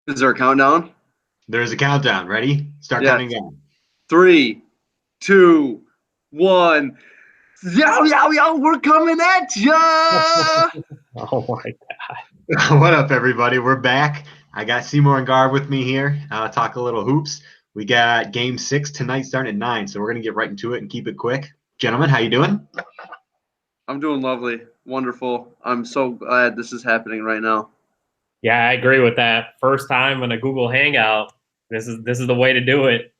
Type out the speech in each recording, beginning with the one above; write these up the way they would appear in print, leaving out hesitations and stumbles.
Is there a countdown? There's a countdown. Ready? Start Yes. counting down. 3, 2, 1. Yo, yo, yo, we're coming at ya! Oh my What up, everybody? We're back. I got Seymour and Garb with me here. Talk a little hoops. We got Game 6 tonight starting at 9, so we're going to get right into it and keep it quick. Gentlemen, how you doing? I'm doing lovely. Wonderful. I'm so glad this is happening right now. Yeah, I agree with that. First time in a Google Hangout. This is the way to do it.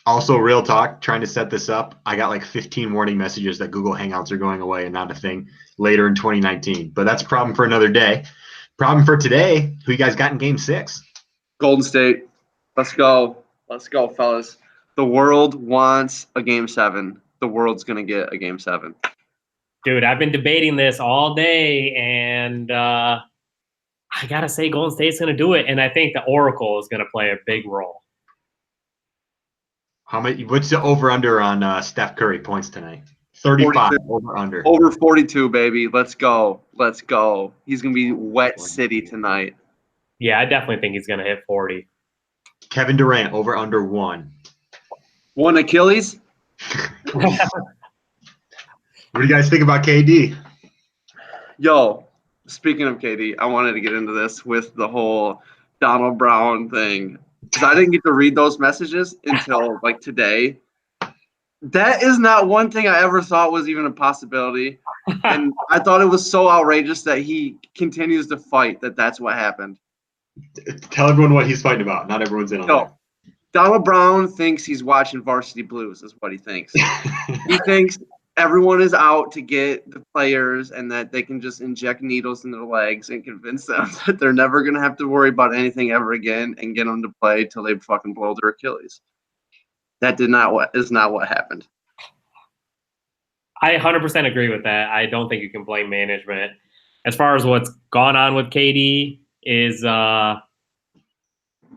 Also, real talk, trying to set this up. I got like 15 warning messages that Google Hangouts are going away and not a thing later in 2019. But that's a problem for another day. Problem for today, who you guys got in Game 6? Golden State. Let's go. Let's go, fellas. The world wants a Game 7. The world's going to get a Game 7. Dude, I've been debating this all day, and I got to say Golden State's going to do it, and I think the Oracle is going to play a big role. What's the over-under on Steph Curry points tonight? 35 over-under. Over 42, baby. Let's go. Let's go. He's going to be wet city tonight. Yeah, I definitely think he's going to hit 40. Kevin Durant, over-under 1. 1 Achilles? What do you guys think about KD? Yo, speaking of KD, I wanted to get into this with the whole Donald Brown thing. Because I didn't get to read those messages until like today. That is not one thing I ever thought was even a possibility. And I thought it was so outrageous that he continues to fight that that's what happened. Tell everyone what he's fighting about. Not everyone's in on that. Donald Brown thinks he's watching Varsity Blues is what he thinks. He thinks everyone is out to get the players and that they can just inject needles in their legs and convince them that they're never going to have to worry about anything ever again and get them to play till they fucking blow their Achilles. That is not what happened. I 100% agree with that. I don't think you can blame management. As far as what's gone on with KD is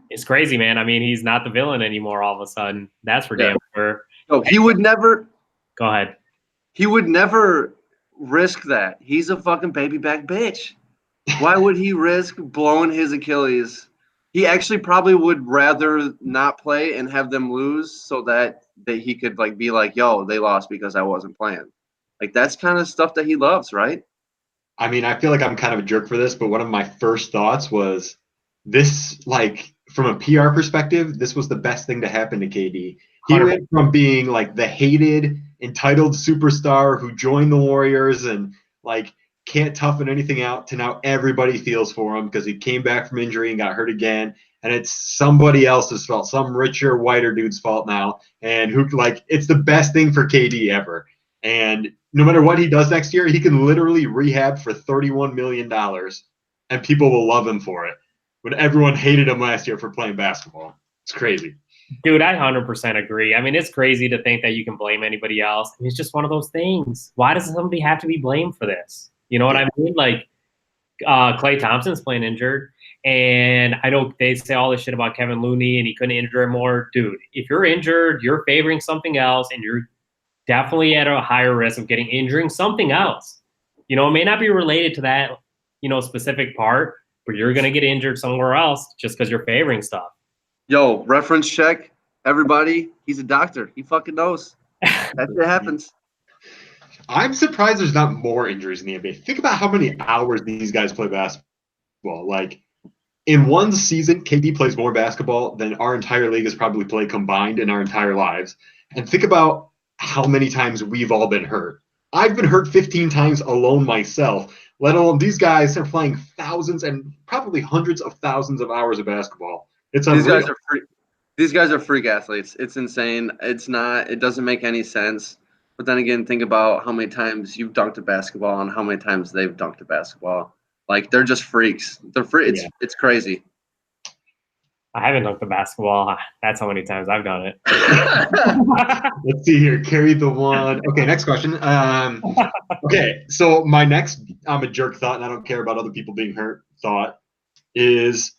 it's crazy, man. I mean, he's not the villain anymore all of a sudden. That's for damn sure. No, he would never. Go ahead. He would never risk that. He's a fucking baby back bitch. Why would he risk blowing his Achilles? He actually probably would rather not play and have them lose so that he could like be like, yo, they lost because I wasn't playing. Like that's kind of stuff that he loves, right? I mean, I feel like I'm kind of a jerk for this, but one of my first thoughts was this, like, from a PR perspective, this was the best thing to happen to KD. He went from being like the hated, entitled superstar who joined the Warriors and like can't toughen anything out to now everybody feels for him because he came back from injury and got hurt again. And it's somebody else's fault, some richer, whiter dude's fault now. And who like it's the best thing for KD ever. And no matter what he does next year, he can literally rehab for $31 million and people will love him for it. When everyone hated him last year for playing basketball. It's crazy. Dude, I 100% agree. I mean, it's crazy to think that you can blame anybody else. I mean, it's just one of those things. Why does somebody have to be blamed for this? You know what I mean? Like, Klay Thompson's playing injured, and I know they say all this shit about Kevin Looney and he couldn't injure him more. Dude, if you're injured, you're favoring something else, and you're definitely at a higher risk of injuring something else. You know, it may not be related to that, specific part, but you're going to get injured somewhere else just because you're favoring stuff. Yo, reference check. Everybody, he's a doctor. He fucking knows. That shit happens. I'm surprised there's not more injuries in the NBA. Think about how many hours these guys play basketball. Like, in one season, KD plays more basketball than our entire league has probably played combined in our entire lives. And think about how many times we've all been hurt. I've been hurt 15 times alone myself. Let alone these guys are playing thousands and probably hundreds of thousands of hours of basketball. It's unreal. These guys are freak athletes. It's insane. It doesn't make any sense. But then again, think about how many times you've dunked a basketball and how many times they've dunked a basketball. Like they're just freaks. They're free. It's crazy. I haven't dunked a basketball. That's how many times I've done it. Let's see here. Carry the one. Okay, next question. Okay, so my next I'm a jerk thought, and I don't care about other people being hurt thought, is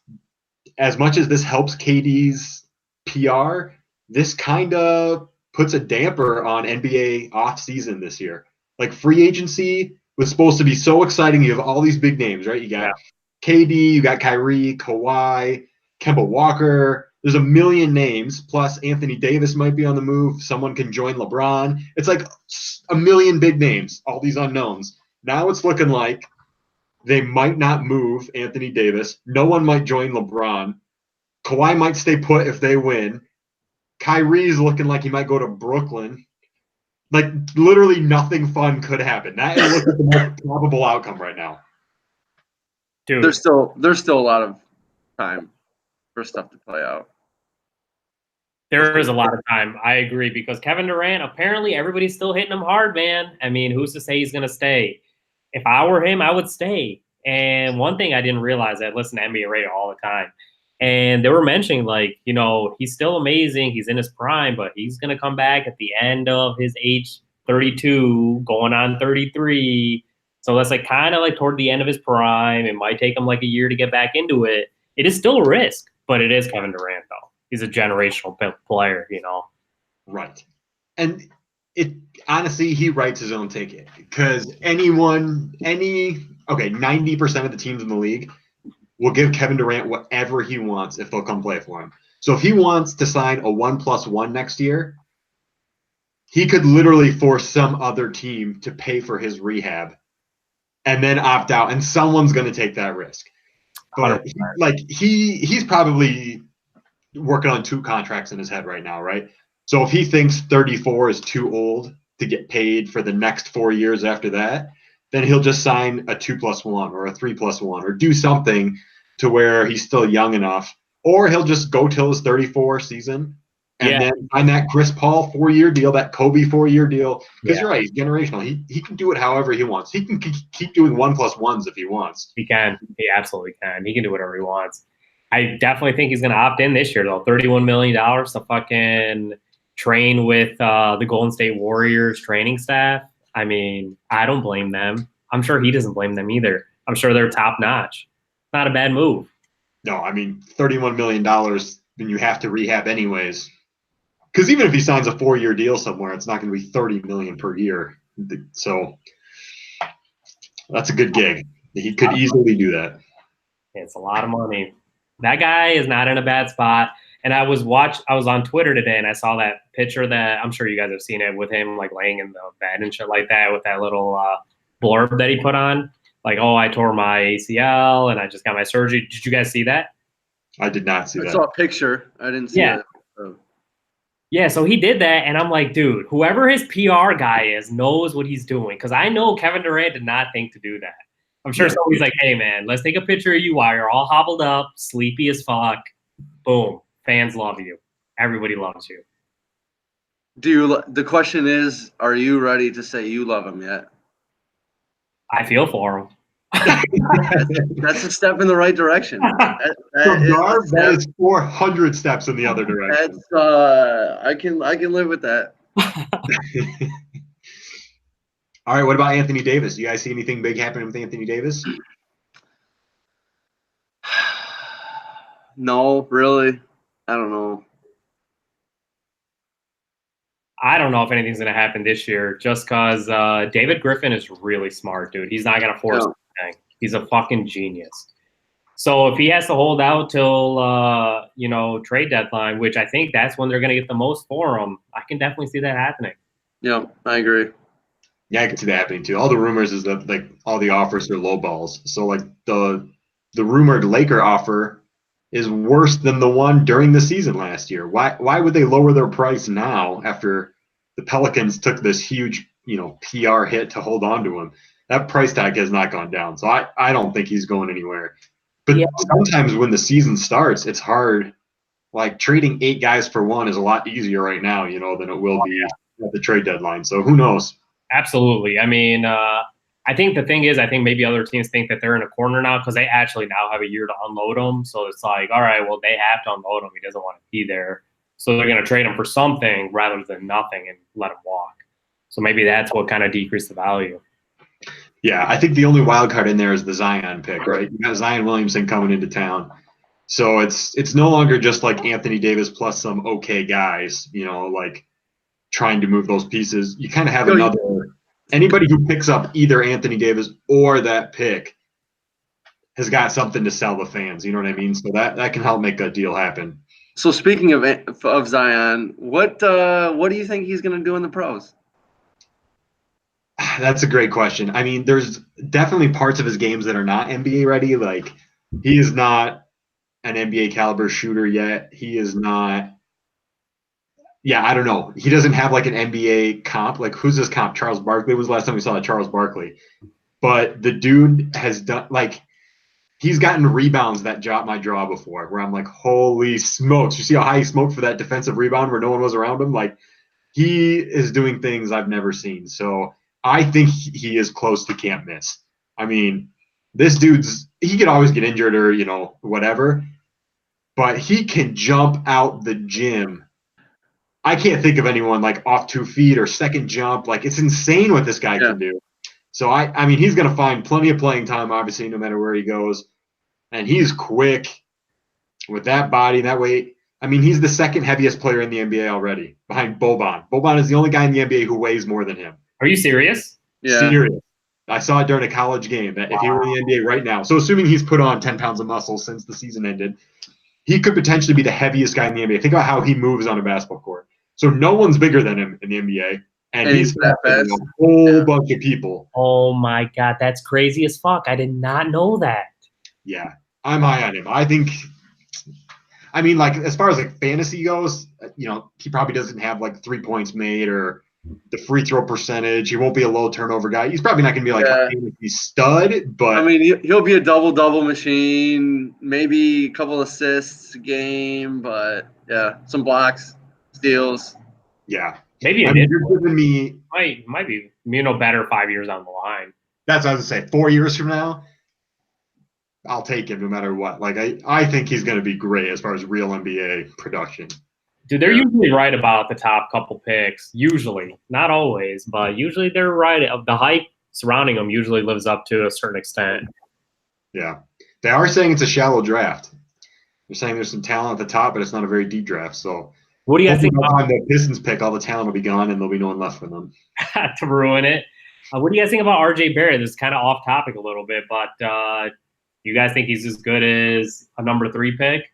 as much as this helps KD's PR, this kind of puts a damper on NBA offseason this year. Like free agency was supposed to be so exciting. You have all these big names, right? You got KD, you got Kyrie, Kawhi, Kemba Walker. There's a million names. Plus, Anthony Davis might be on the move. Someone can join LeBron. It's like a million big names, all these unknowns. Now it's looking like they might not move Anthony Davis. No one might join LeBron. Kawhi might stay put if they win. Kyrie's looking like he might go to Brooklyn. Like, literally nothing fun could happen. That looks like the most probable outcome right now. Dude, There's still a lot of time for stuff to play out. there is a lot of time. I agree, because Kevin Durant, apparently everybody's still hitting him hard, man. I mean, who's to say he's going to stay? If I were him, I would stay. And one thing I didn't realize, I listen to NBA radio all the time, and they were mentioning, like, you know, he's still amazing. He's in his prime, but he's going to come back at the end of his age 32, going on 33. So that's like kind of like toward the end of his prime. It might take him like a year to get back into it. It is still a risk, but it is Kevin Durant, though. He's a generational player, you know. Right. And it honestly, he writes his own ticket, because 90% of the teams in the league will give Kevin Durant whatever he wants if they'll come play for him. So if he wants to sign a 1+1 next year, he could literally force some other team to pay for his rehab and then opt out, and someone's going to take that risk. But he's probably working on 2 contracts in his head right now, right? So if he thinks 34 is too old to get paid for the next 4 years after that, then he'll just sign a 2+1 or a 3+1 or do something to where he's still young enough, or he'll just go till his 34 season and then find that Chris Paul 4-year deal, that Kobe 4-year deal. Because you're right, he's generational. He can do it however he wants. He can keep doing 1+1s if he wants. He can. He absolutely can. He can do whatever he wants. I definitely think he's going to opt in this year, though. $31 million to fucking train with the Golden State Warriors training staff. I mean, I don't blame them. I'm sure he doesn't blame them either. I'm sure they're top notch. Not a bad move. No, I mean, $31 million, then you have to rehab anyways. Because even if he signs a 4-year deal somewhere, it's not going to be $30 million per year. So that's a good gig. He could easily do that. It's a lot of money. That guy is not in a bad spot. And I was on Twitter today, and I saw that picture that I'm sure you guys have seen it, with him like laying in the bed and shit like that, with that little blurb that he put on, like, "Oh, I tore my ACL and I just got my surgery." Did you guys see that? I did not see that. I saw a picture. I didn't see it. Yeah, so he did that, and I'm like, dude, whoever his PR guy is knows what he's doing, because I know Kevin Durant did not think to do that. I'm sure somebody's like, "Hey, man, let's take a picture of you while you're all hobbled up, sleepy as fuck. Boom. Fans love you. Everybody loves you." The question is, are you ready to say you love him yet? I feel for him. That's a step in the right direction. That is 400 steps in the other direction. I can live with that. All right, what about Anthony Davis? Do you guys see anything big happening with Anthony Davis? No, really. I don't know. I don't know if anything's going to happen this year, just because David Griffin is really smart, dude. He's not going to force anything. He's a fucking genius. So if he has to hold out till, trade deadline, which I think that's when they're going to get the most for him, I can definitely see that happening. Yeah, I agree. Yeah, I can see that happening too. All the rumors is that like all the offers are low balls. So like the rumored Laker offer is worse than the one during the season last year. Why would they lower their price now after the Pelicans took this huge, PR hit to hold on to him? That price tag has not gone down. So I don't think he's going anywhere. But sometimes when the season starts, it's hard. Like trading 8 guys for 1 is a lot easier right now, than it will be at the trade deadline. So who knows? Absolutely. I mean, I think the thing is, I think maybe other teams think that they're in a corner now because they actually now have a year to unload him. So it's like, all right, well, they have to unload him. He doesn't want to be there. So they're going to trade him for something rather than nothing and let him walk. So maybe that's what kind of decreased the value. Yeah, I think the only wild card in there is the Zion pick, right? You got Zion Williamson coming into town. So it's no longer just like Anthony Davis plus some okay guys, like trying to move those pieces. You kind of have anybody who picks up either Anthony Davis or that pick has got something to sell the fans. You know what I mean? So that can help make a deal happen. So speaking of Zion, what do you think he's going to do in the pros? That's a great question. I mean, there's definitely parts of his games that are not NBA ready. Like, he is not an NBA caliber shooter yet. He is not. Yeah, I don't know. He doesn't have like an NBA comp. Like, who's this comp? Charles Barkley was the last time we saw Charles Barkley. But the dude has done like he's gotten rebounds that dropped my jaw before, where I'm like, holy smokes! You see how high he smoked for that defensive rebound where no one was around him? Like, he is doing things I've never seen. So I think he is close to can't miss. I mean, this dude's he could always get injured or whatever, but he can jump out the gym. I can't think of anyone like off 2 feet or second jump. Like, it's insane what this guy can do. So I mean, he's going to find plenty of playing time, obviously, no matter where he goes. And he's quick with that body, that weight. I mean, he's the second heaviest player in the NBA already, behind Boban. Boban is the only guy in the NBA who weighs more than him. Are you serious? Yeah. Serious. I saw it during a college game that if he were in the NBA right now, so assuming he's put on 10 pounds of muscle since the season ended, he could potentially be the heaviest guy in the NBA. Think about how he moves on a basketball court. So no one's bigger than him in the NBA. And he's that fast. A whole bunch of people. Oh my God, that's crazy as fuck. I did not know that. Yeah, I'm high on him. I mean, like, as far as like fantasy goes, he probably doesn't have like 3 points made or the free throw percentage. He won't be a low turnover guy. He's probably not going to be like a fantasy stud, but I mean, he'll be a double machine, maybe a couple assists a game, but yeah, some blocks, steals. Yeah. Maybe you're giving me might be better 5 years down the line. That's what I was gonna say. 4 years from now, I'll take him no matter what. Like, I think he's gonna be great as far as real NBA production. Dude, they're usually right about the top couple picks. Usually, not always, but usually they're right. The hype surrounding them usually lives up to a certain extent. Yeah, they are saying it's a shallow draft. They're saying there's some talent at the top, but it's not a very deep draft. So. What do you guys think about the Pistons pick? All the talent will be gone, and there'll be no one left for them to ruin it. What do you guys think about RJ Barrett? This is kind of off topic a little bit, but you guys think he's as good as a number 3 pick?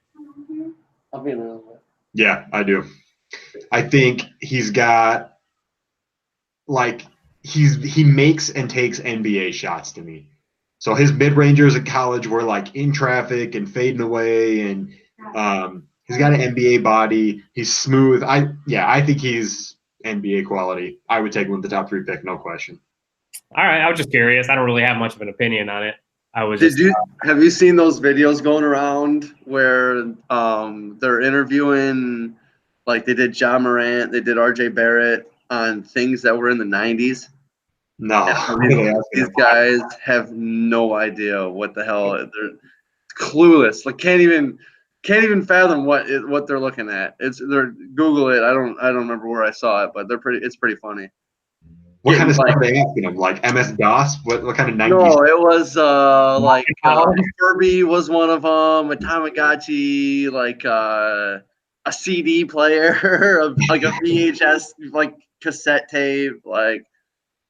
I'll be a little bit. Yeah, I do. I think he's got he makes and takes NBA shots to me. So his mid rangers at college were like in traffic and fading away, and he's got an NBA body. He's smooth. I think he's NBA quality. I would take him with the top 3 pick, no question. All right, I was just curious. I don't really have much of an opinion on it. Have you seen those videos going around where they're interviewing, like they did Ja Morant, they did RJ Barrett on things that were in the 90s? No. These guys have no idea what the hell. They're clueless. Like can't even fathom what they're looking at. They're Google it. I don't remember where I saw it, but it's pretty funny. What kind of stuff are they asking him? Like MS-DOS? What kind of 90s? No, it was like Furby was one of them, a Tamagotchi, like a CD player, like a VHS, like cassette tape. Like,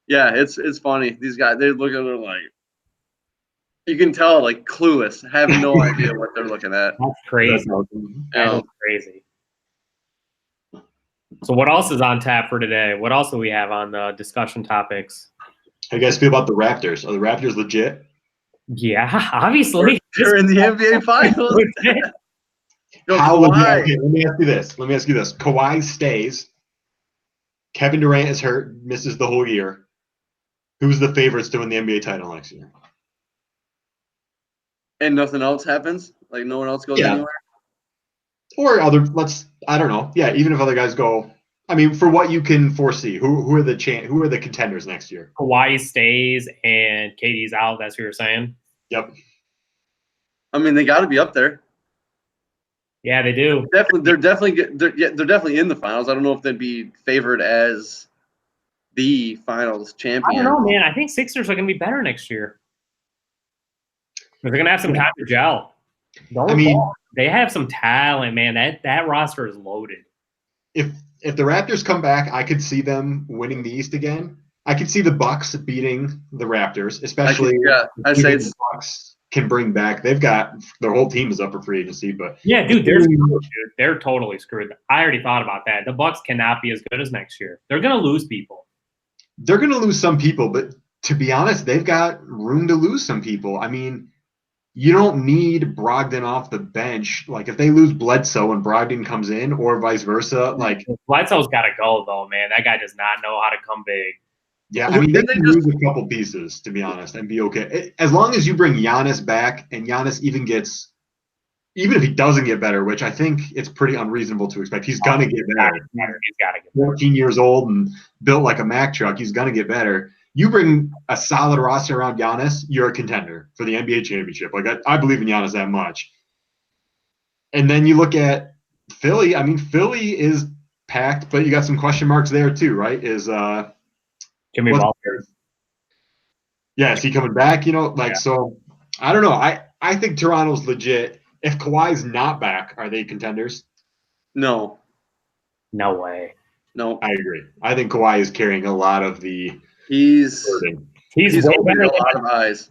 yeah, it's funny. These guys, they look at it like, you can tell, like, clueless, have no idea what they're looking at. That's crazy. That's crazy. So what else is on tap for today? What else do we have on the discussion topics? How do you guys feel about the Raptors? Are the Raptors legit? Yeah, obviously. They're in the NBA Finals. How legit? Okay, let me ask you this. Kawhi stays. Kevin Durant is hurt, misses the whole year. Who's the favorites to win the NBA title next year? And nothing else happens? Like no one else goes anywhere? Or I don't know. Yeah, even if other guys go, I mean, for what you can foresee, who are the contenders next year? Kawhi stays and KD's out. That's what you're saying? Yep. I mean, they got to be up there. Yeah, they do. They're definitely in the finals. I don't know if they'd be favored as the finals champion. I don't know, man. I think Sixers are going to be better next year. They're going to have some time to gel. They have some talent, man. That roster is loaded. If the Raptors come back, I could see them winning the East again. I could see the Bucks beating the Raptors, especially I'd say it's Bucks can bring back. They've got their whole team is up for free agency, but Yeah, dude, they're screwed, dude. They're totally screwed. I already thought about that. The Bucks cannot be as good as next year. They're gonna lose people. they're going to lose some people. But to be honest, they've got room to lose some people. I mean, you don't need Brogdon off the bench. Like if they lose Bledsoe and Brogdon comes in, or vice versa, like Bledsoe's got to go though, man. That guy does not know how to come big. yeah, I mean they can lose a couple pieces to be honest and be okay as long as you bring Giannis back and Giannis even if he doesn't get better, which I think it's pretty unreasonable to expect. He's gonna get better. He's got to get 14 years old and built like a Mack truck. He's gonna get better. You bring a solid roster around Giannis, you're a contender for the NBA championship. Like I believe in Giannis that much. And then you look at Philly. I mean, Philly is packed, but you got some question marks there too, right? Is Jimmy Butler. Yeah, is he coming back? So I don't know. I think Toronto's legit. If Kawhi's not back, are they contenders? No. No way. No. I agree. I think Kawhi is carrying a lot of the He's way opened better a than lot of eyes.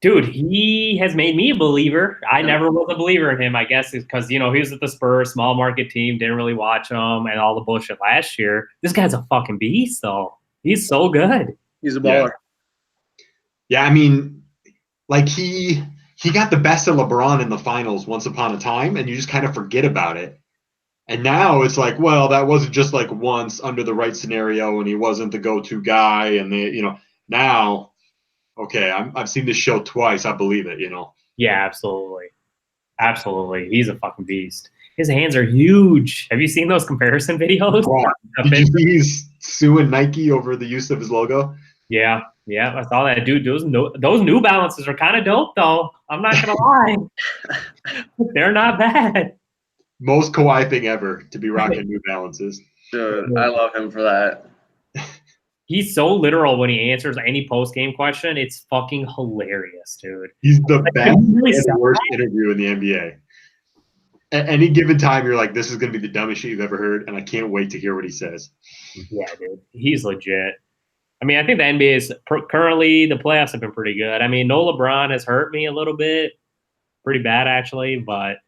Dude, he has made me a believer. I never was a believer in him, I guess, because, he was at the Spurs, small market team, didn't really watch him and all the bullshit last year. This guy's a fucking beast, though. He's so good. He's a baller. Yeah, I mean, like he got the best of LeBron in the finals once upon a time, and you just kind of forget about it. And now it's like, well, that wasn't just like once under the right scenario, and he wasn't the go-to guy. And now, okay, I've seen this show twice. I believe it. Yeah, absolutely, absolutely. He's a fucking beast. His hands are huge. Have you seen those comparison videos? Did you see he's suing Nike over the use of his logo? Yeah, I saw that, dude. Those New Balances are kind of dope, though. I'm not gonna lie, they're not bad. Most Kawhi thing ever to be rocking New Balances. Dude, I love him for that. He's so literal when he answers any post-game question. It's fucking hilarious, dude. He's the best and worst interview in the NBA. At any given time, you're like, this is going to be the dumbest shit you've ever heard, and I can't wait to hear what he says. Yeah, dude. He's legit. I mean, I think the NBA is currently, the playoffs have been pretty good. I mean, no LeBron has hurt me a little bit. Pretty bad, actually, but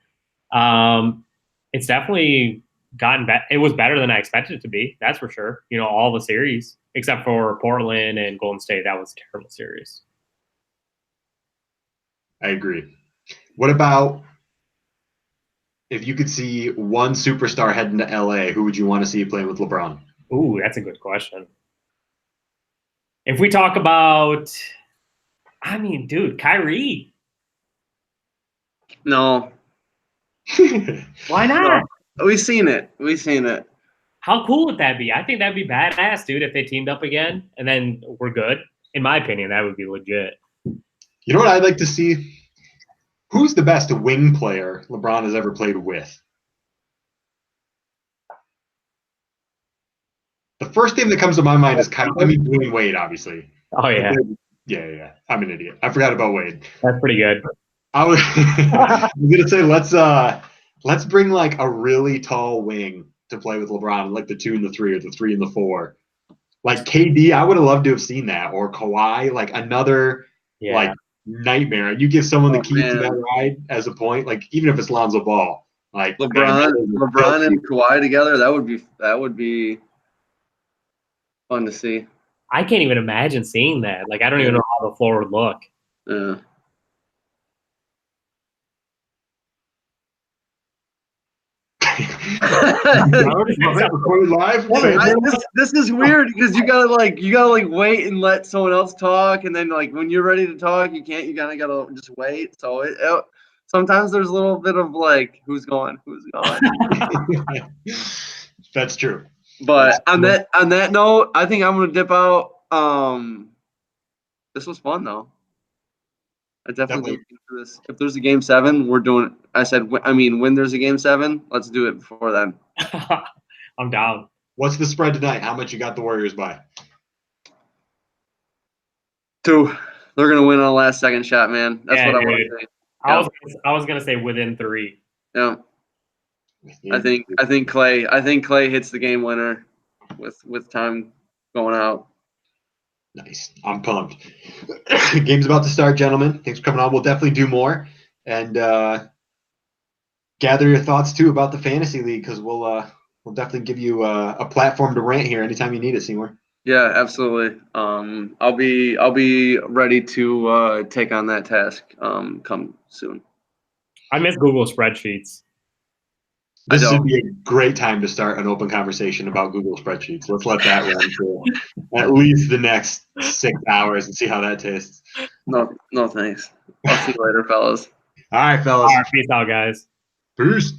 it's definitely gotten better. It was better than I expected it to be. That's for sure. All the series except for Portland and Golden State. That was a terrible series. I agree. What about if you could see one superstar heading to LA, who would you want to see playing with LeBron? Ooh, that's a good question. If we talk about, I mean, dude, Kyrie. No. Why not? No. We've seen it. How cool would that be? I think that'd be badass, dude, if they teamed up again and then we're good. In my opinion, that would be legit. You know what I'd like to see? Who's the best wing player LeBron has ever played with? The first name that comes to my mind is Dwayne Wade, obviously. Oh, yeah. Yeah. I'm an idiot. I forgot about Wade. That's pretty good. I was going to say, let's bring like a really tall wing to play with LeBron, like the 2 and the 3 or the 3 and the 4. Like KD, I would have loved to have seen that. Or Kawhi, like another like nightmare. You give someone the key to that ride as a point, like even if it's Lonzo Ball. Like LeBron and Kawhi together, that would be fun to see. I can't even imagine seeing that. Like I don't even know how the floor would look. Yeah. This is weird because you gotta wait and let someone else talk, and then like when you're ready to talk, you can't. You gotta just wait. So sometimes there's a little bit of like who's going. That's true. But on that note, I think I'm gonna dip out. This was fun though. I definitely do this. If there's a game 7, we're doing it. I said, when there's a game 7, let's do it before then. I'm down. What's the spread tonight? How much you got the Warriors by? 2. They're gonna win on a last second shot, man. That's what I want to say. I was gonna say within 3. Yeah. I think Clay hits the game winner with time going out. Nice. I'm pumped. Game's about to start, gentlemen. Thanks for coming on. We'll definitely do more. And gather your thoughts, too, about the Fantasy League, because we'll definitely give you a platform to rant here anytime you need it, Seymour. Yeah, absolutely. I'll be ready to take on that task come soon. I miss Google spreadsheets. This would be a great time to start an open conversation about Google spreadsheets. Let's let that run for at least the next 6 hours and see how that tastes. No, thanks. I'll see you later, fellas. All right, fellas. All right, peace out, guys. Peace.